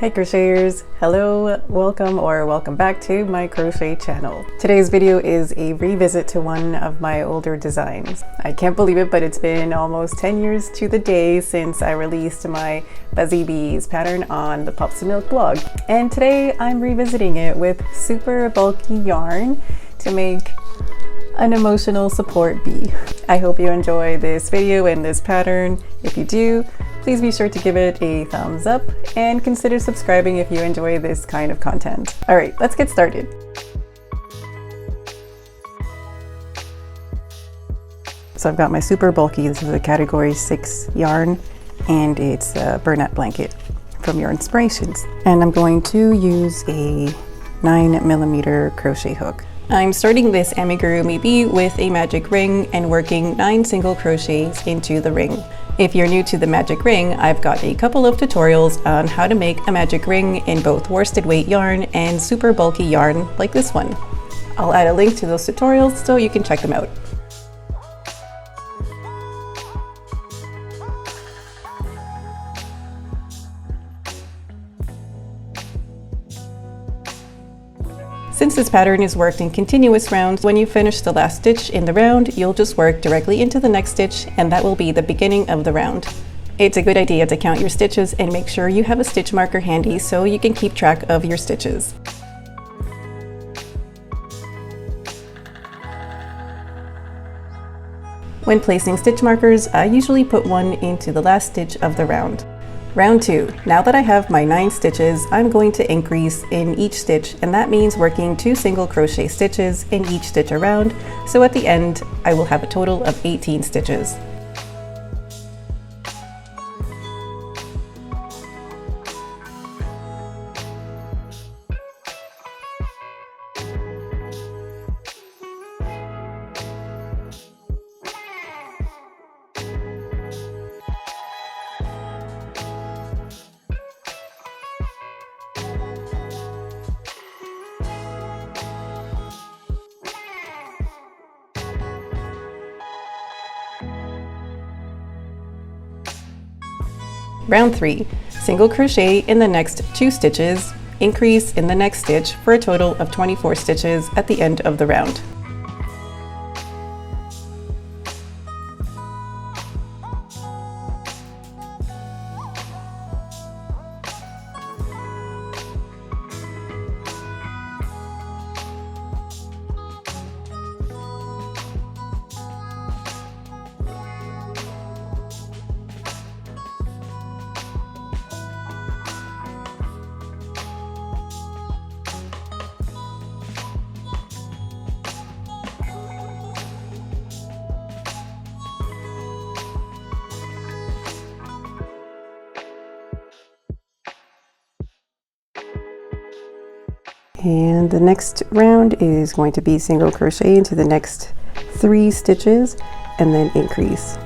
Hey crocheters, hello, welcome back to my crochet channel. Today's video is a revisit to one of my older designs. I can't believe it, but it's been almost 10 years to the day since I released my Buzzy Bees pattern on the Pups and Milk blog. And today I'm revisiting it with super bulky yarn to make an emotional support bee. I hope you enjoy this video and this pattern. If you do, please be sure to give it a thumbs up and consider subscribing if you enjoy this kind of content. All right, let's get started. So I've got my super bulky, this is a category 6 yarn, and it's a burlap blanket from Your Inspirations. And I'm going to use a 9mm crochet hook. I'm starting this amigurumi bee with a magic ring and working 9 single crochets into the ring. If you're new to the magic ring, I've got a couple of tutorials on how to make a magic ring in both worsted weight yarn and super bulky yarn like this one. I'll add a link to those tutorials so you can check them out. Since this pattern is worked in continuous rounds, when you finish the last stitch in the round, you'll just work directly into the next stitch, and that will be the beginning of the round. It's a good idea to count your stitches and make sure you have a stitch marker handy so you can keep track of your stitches. When placing stitch markers, I usually put one into the last stitch of the round. Round 2. Now that I have my 9 stitches, I'm going to increase in each stitch, and that means working 2 single crochet stitches in each stitch around, so at the end I will have a total of 18 stitches. Round 3. Single crochet in the next 2 stitches, increase in the next stitch for a total of 24 stitches at the end of the round. And the next round is going to be single crochet into the next 3 stitches and then increase.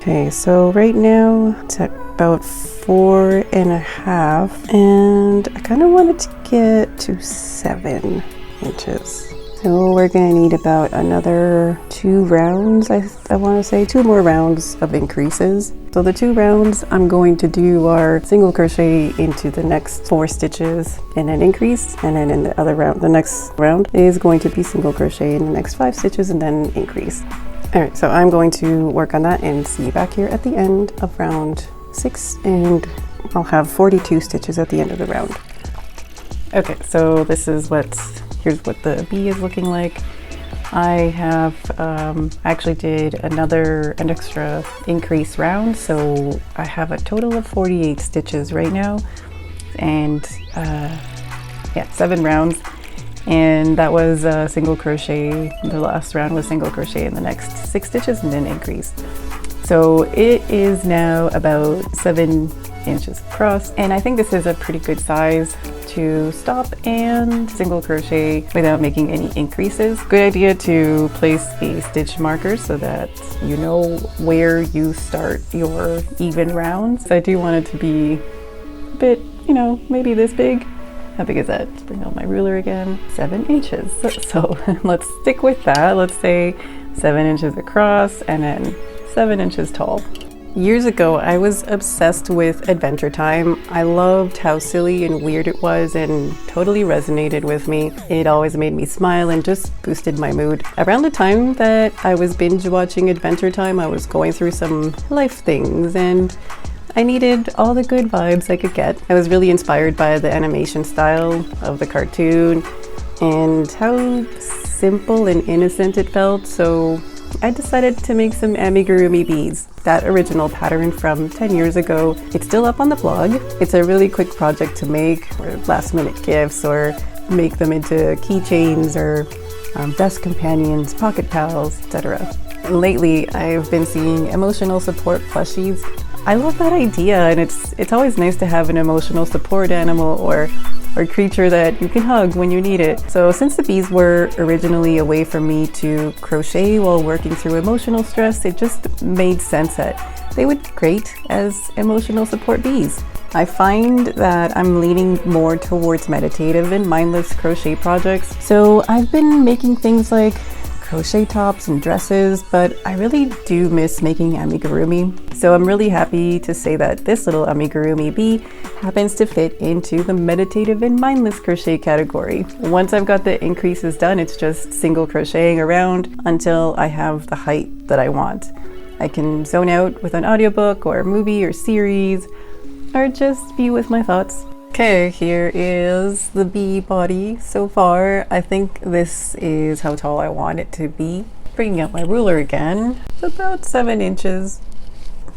Okay, so right now it's at about 4.5, and I kind of wanted to get to 7 inches. So we're gonna need about another 2 rounds, I want to say 2 more rounds of increases. So the 2 rounds I'm going to do are single crochet into the next 4 stitches and then increase, and then in the other round, the next round is going to be single crochet in the next 5 stitches and then increase. All right, so I'm going to work on that and see you back here at the end of round 6, and I'll have 42 stitches at the end of the round. Okay, so this is here's what the bee is looking like. I have actually did an extra increase round, so I have a total of 48 stitches right now, and yeah, 7 rounds. and that was single crochet. The last round was single crochet, and the next 6 stitches and then increase. So it is now about 7 inches across, and I think this is a pretty good size to stop and single crochet without making any increases. Good idea to place a stitch marker so that you know where you start your even rounds. I do want it to be a bit, you know, maybe this big. How big is that? Let's bring out my ruler again. 7 inches. So let's stick with that. Let's say 7 inches across and then 7 inches tall. Years ago, I was obsessed with Adventure Time. I loved how silly and weird it was and totally resonated with me. It always made me smile and just boosted my mood. Around the time that I was binge watching Adventure Time, I was going through some life things and I needed all the good vibes I could get. I was really inspired by the animation style of the cartoon and how simple and innocent it felt, so I decided to make some amigurumi bees. That original pattern from 10 years ago, it's still up on the blog. It's a really quick project to make, or last minute gifts, or make them into keychains or desk companions, pocket pals, etc. And lately, I've been seeing emotional support plushies. I love that idea, and it's always nice to have an emotional support animal or creature that you can hug when you need it. So since the bees were originally a way for me to crochet while working through emotional stress, it just made sense that they would be great as emotional support bees. I find that I'm leaning more towards meditative and mindless crochet projects. So I've been making things like crochet tops and dresses, but I really do miss making amigurumi. So I'm really happy to say that this little amigurumi bee happens to fit into the meditative and mindless crochet category. Once I've got the increases done, it's just single crocheting around until I have the height that I want. I can zone out with an audiobook or movie or series, or just be with my thoughts. Okay, here is the bee body so far. I think this is how tall I want it to be. Bringing out my ruler again, it's about 7 inches.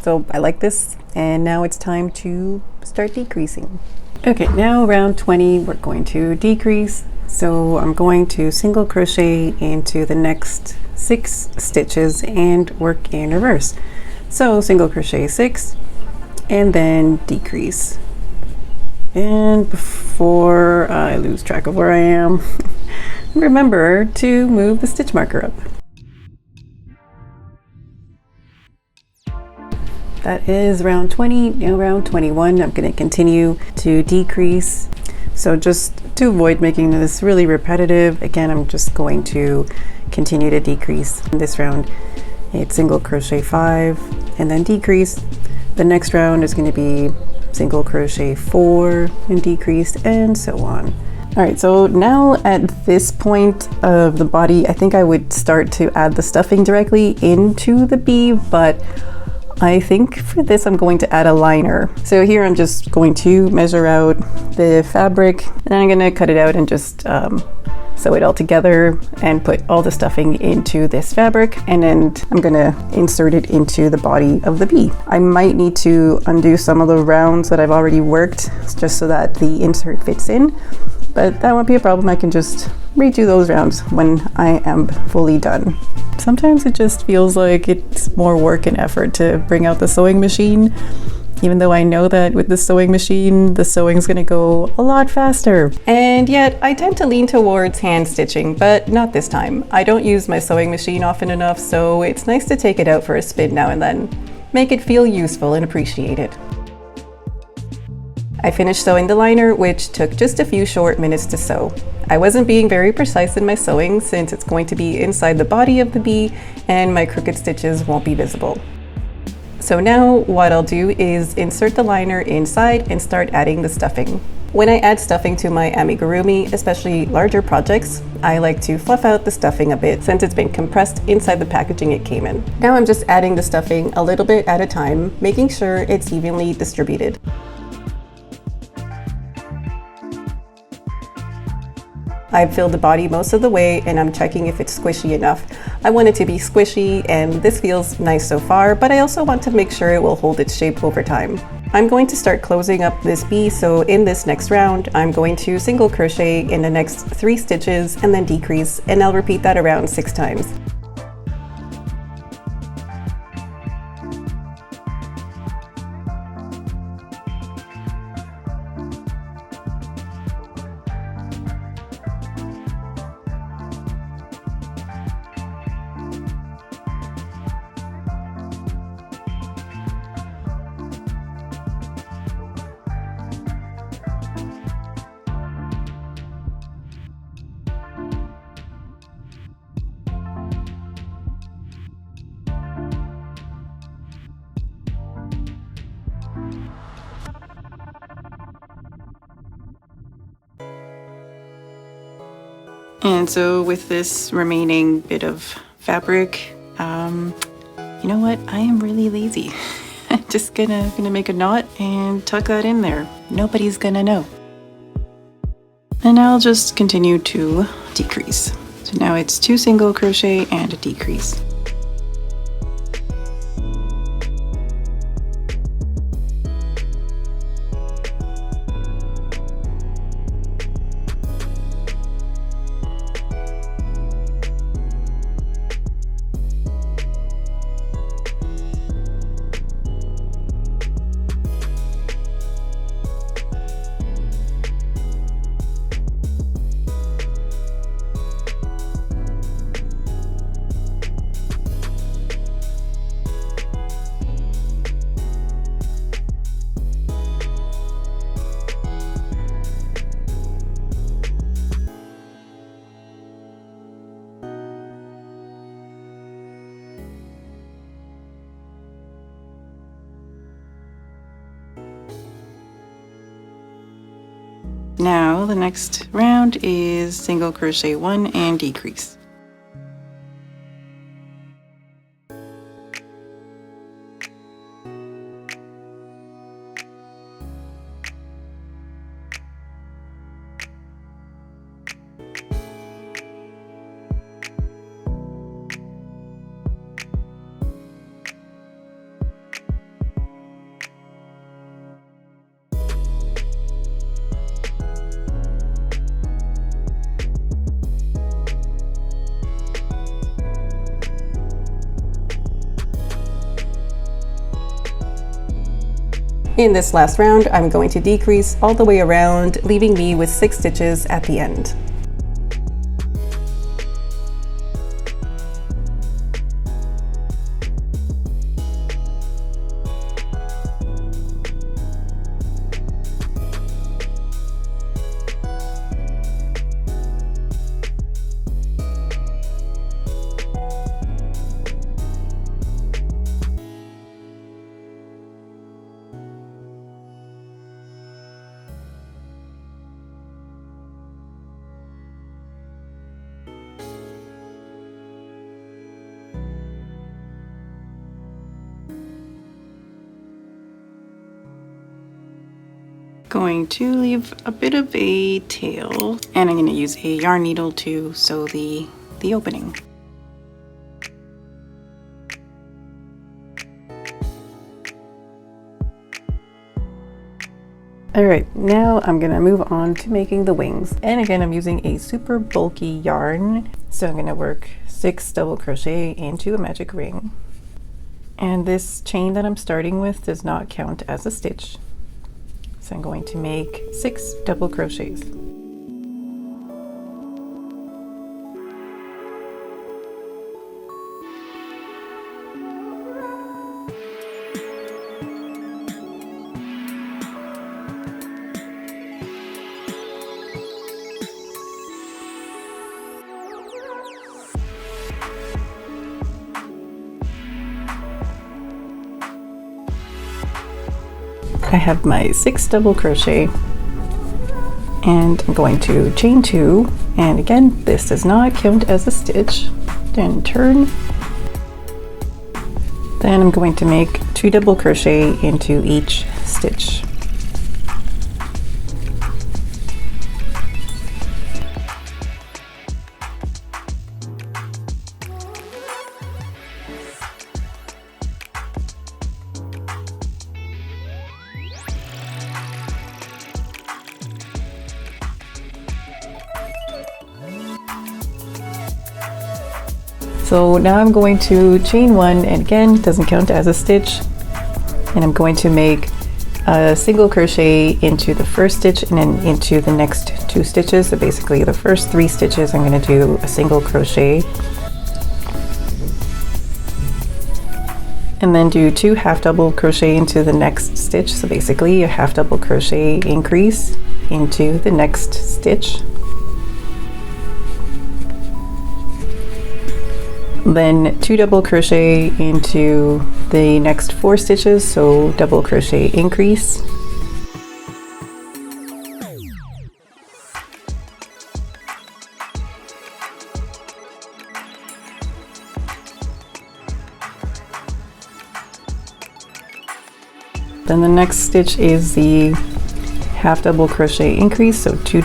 So I like this, and now it's time to start decreasing. Okay, now round 20, we're going to decrease. So I'm going to single crochet into the next 6 stitches and work in reverse. So single crochet 6 and then decrease. And before I lose track of where I am, remember to move the stitch marker up. That is round 20. Now round 21, I'm going to continue to decrease. So just to avoid making this really repetitive, again, I'm just going to continue to decrease. In this round, it's single crochet 5 and then decrease. The next round is going to be single crochet 4 and decrease, and so on. All right, so now at this point of the body, I think I would start to add the stuffing directly into the bee, but I think for this I'm going to add a liner. So here I'm just going to measure out the fabric, and then I'm going to cut it out and just sew it all together and put all the stuffing into this fabric, and then I'm gonna insert it into the body of the bee. I might need to undo some of the rounds that I've already worked just so that the insert fits in, but that won't be a problem. I can just redo those rounds when I am fully done. Sometimes it just feels like it's more work and effort to bring out the sewing machine, even though I know that with the sewing machine, the sewing's gonna go a lot faster. And yet, I tend to lean towards hand stitching, but not this time. I don't use my sewing machine often enough, so it's nice to take it out for a spin now and then. Make it feel useful and appreciated. I finished sewing the liner, which took just a few short minutes to sew. I wasn't being very precise in my sewing since it's going to be inside the body of the bee and my crooked stitches won't be visible. So now what I'll do is insert the liner inside and start adding the stuffing. When I add stuffing to my amigurumi, especially larger projects, I like to fluff out the stuffing a bit since it's been compressed inside the packaging it came in. Now I'm just adding the stuffing a little bit at a time, making sure it's evenly distributed. I've filled the body most of the way and I'm checking if it's squishy enough. I want it to be squishy and this feels nice so far, but I also want to make sure it will hold its shape over time. I'm going to start closing up this bee, so in this next round, I'm going to single crochet in the next 3 stitches and then decrease, and I'll repeat that around 6 times. And so with this remaining bit of fabric, you know what? I am really lazy. I'm just gonna make a knot and tuck that in there. Nobody's gonna know. And I'll just continue to decrease. So now it's 2 single crochet and a decrease. Now the next round is single crochet 1 and decrease. In this last round, I'm going to decrease all the way around, leaving me with 6 stitches at the end. Going to leave a bit of a tail, and I'm going to use a yarn needle to sew the opening. Alright, now I'm going to move on to making the wings. And again, I'm using a super bulky yarn. So I'm going to work 6 double crochet into a magic ring. And this chain that I'm starting with does not count as a stitch. So I'm going to make 6 double crochets. I have my 6 double crochet, and I'm going to chain 2, and again this does not count as a stitch. Then turn, then I'm going to make 2 double crochet into each stitch. So now I'm going to chain one, and again, it doesn't count as a stitch, and I'm going to make a single crochet into the first stitch and then into the next 2 stitches. So basically the first 3 stitches I'm going to do a single crochet, and then do 2 half double crochet into the next stitch. So basically a half double crochet increase into the next stitch. Then 2 double crochet into the next 4 stitches, so double crochet increase. Then the next stitch is the half double crochet increase, so 2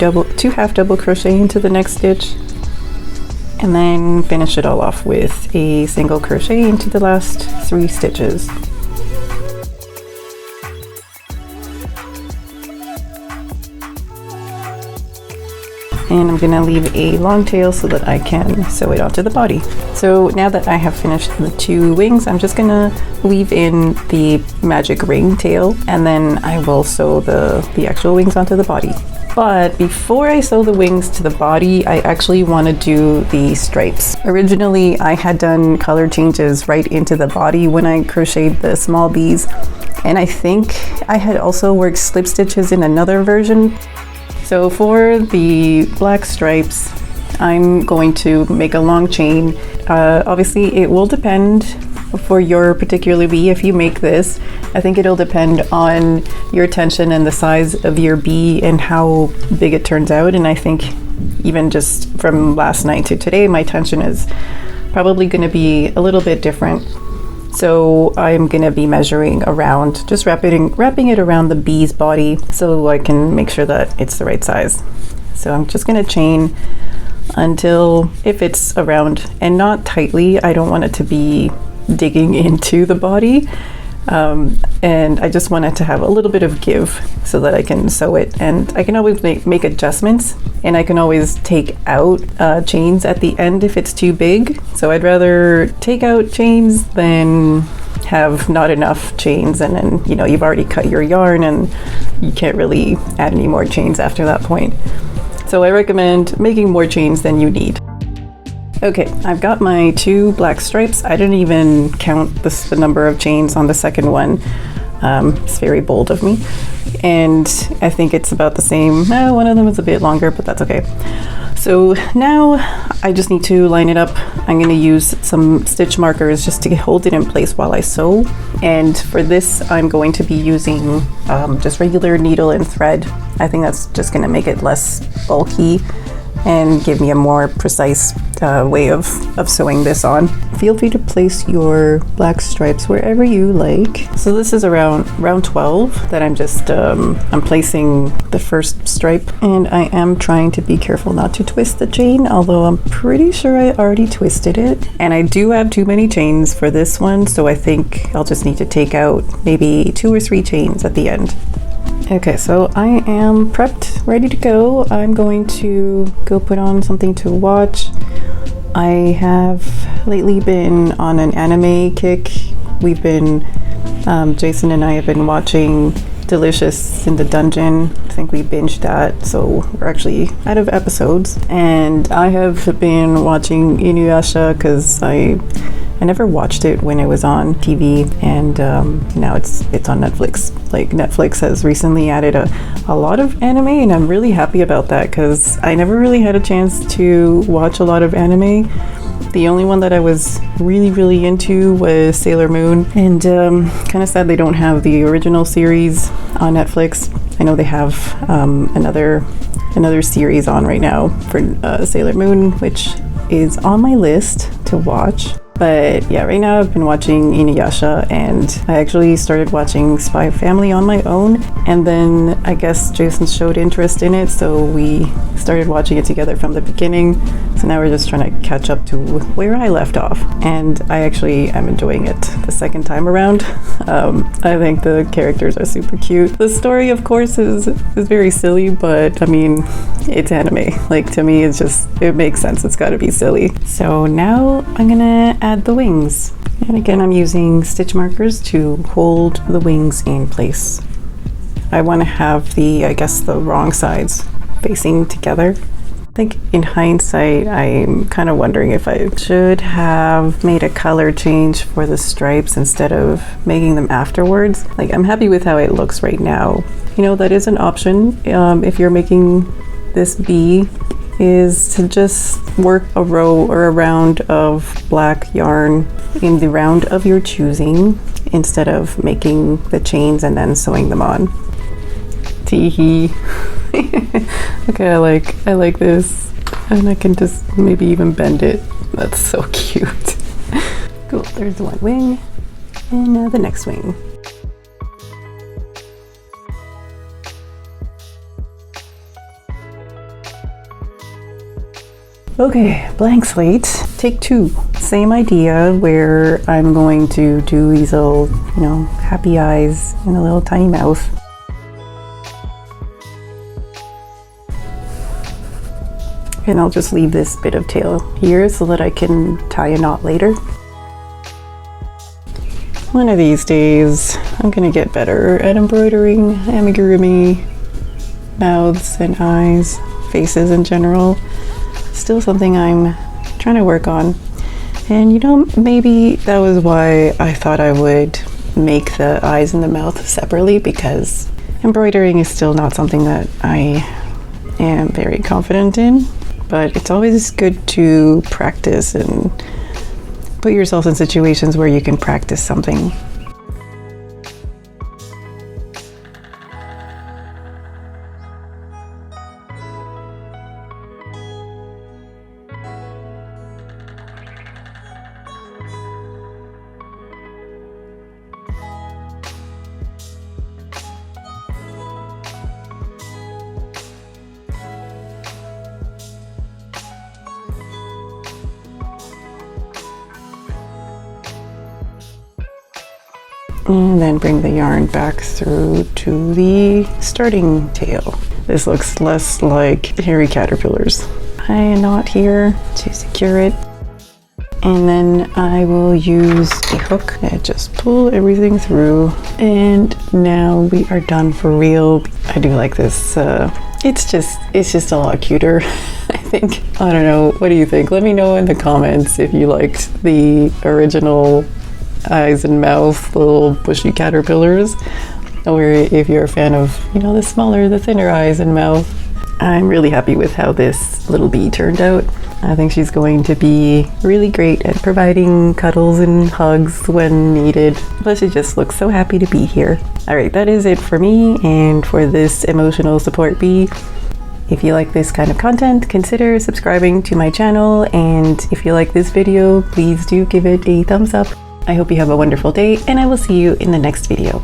half double crochet into the next stitch, and then finish it all off with a single crochet into the last 3 stitches. And I'm gonna leave a long tail so that I can sew it onto the body. So now that I have finished the 2 wings, I'm just gonna weave in the magic ring tail, and then I will sew the actual wings onto the body. But before I sew the wings to the body, I actually want to do the stripes. Originally, I had done color changes right into the body when I crocheted the small bees, and I think I had also worked slip stitches in another version. So for the black stripes, I'm going to make a long chain. Obviously, it will depend for your particular bee. If you make this, I think it'll depend on your tension and the size of your bee and how big it turns out. And I think even just from last night to today, my tension is probably going to be a little bit different. So I'm going to be measuring around, just wrapping it around the bee's body so I can make sure that it's the right size. So I'm just going to chain until it fits around, and not tightly. I don't want it to be digging into the body, and I just want it to have a little bit of give so that I can sew it. And I can always make adjustments, and I can always take out chains at the end if it's too big. So I'd rather take out chains than have not enough chains, and then you've already cut your yarn and you can't really add any more chains after that point. So I recommend making more chains than you need. Okay, I've got my 2 black stripes. I didn't even count the number of chains on the second one. It's very bold of me. And I think it's about the same. One of them is a bit longer, but that's okay. So now I just need to line it up. I'm going to use some stitch markers just to hold it in place while I sew. And for this, I'm going to be using just regular needle and thread. I think that's just going to make it less bulky and give me a more precise way of sewing this on. Feel free to place your black stripes wherever you like. So this is around round 12 that I'm just I'm placing the first stripe, and I am trying to be careful not to twist the chain, although I'm pretty sure I already twisted it. And I do have too many chains for this one, so I think I'll just need to take out maybe 2 or 3 chains at the end. Okay, so I am prepped, ready to go. I'm going to go put on something to watch. I have lately been on an anime kick. We've been, Jason and I have been watching Delicious in the Dungeon. I think we binged that, so we're actually out of episodes. And I have been watching Inuyasha because I never watched it when it was on TV, and now it's on Netflix. Like, Netflix has recently added a lot of anime, and I'm really happy about that because I never really had a chance to watch a lot of anime. The only one that I was really into was Sailor Moon, and kind of sad they don't have the original series on Netflix. I know they have another series on right now for Sailor Moon, which is on my list to watch. But yeah, right now I've been watching Inuyasha, and I actually started watching Spy Family on my own, and then I guess Jason showed interest in it, so we started watching it together from the beginning. So now we're just trying to catch up to where I left off, and I actually am enjoying it the second time around. I think the characters are super cute. The story, of course, is very silly, but I mean, it's anime. Like, to me, it makes sense. It's got to be silly. So now I'm gonna add the wings. And again, I'm using stitch markers to hold the wings in place. I want to have the wrong sides facing together. I think in hindsight, I'm kind of wondering if I should have made a color change for the stripes instead of making them afterwards. Like, I'm happy with how it looks right now. You know, that is an option if you're making this bee, is to just work a row or a round of black yarn in the round of your choosing instead of making the chains and then sewing them on. Teehee. Okay, I like this, and I can just maybe even bend it. That's so cute. Cool, there's one wing, and now the next wing. Okay, blank slate, take 2. Same idea, where I'm going to do these little, happy eyes and a little tiny mouth. And I'll just leave this bit of tail here so that I can tie a knot later. One of these days, I'm gonna get better at embroidering amigurumi mouths and eyes, faces in general. Still something I'm trying to work on. And maybe that was why I thought I would make the eyes and the mouth separately, because embroidering is still not something that I am very confident in. But it's always good to practice and put yourself in situations where you can practice something. And then bring the yarn back through to the starting tail. This looks less like hairy caterpillars. Tie a knot here to secure it. And then I will use a hook and just pull everything through. And now we are done for real. I do like this. It's just a lot cuter, I think. I don't know. What do you think? Let me know in the comments if you liked the original eyes and mouth, little bushy caterpillars, or if you're a fan of, the smaller, the thinner eyes and mouth. I'm really happy with how this little bee turned out. I think she's going to be really great at providing cuddles and hugs when needed. Plus, she just looks so happy to be here. All right, that is it for me and for this emotional support bee. If you like this kind of content, consider subscribing to my channel, and if you like this video, please do give it a thumbs up. I hope you have a wonderful day, and I will see you in the next video.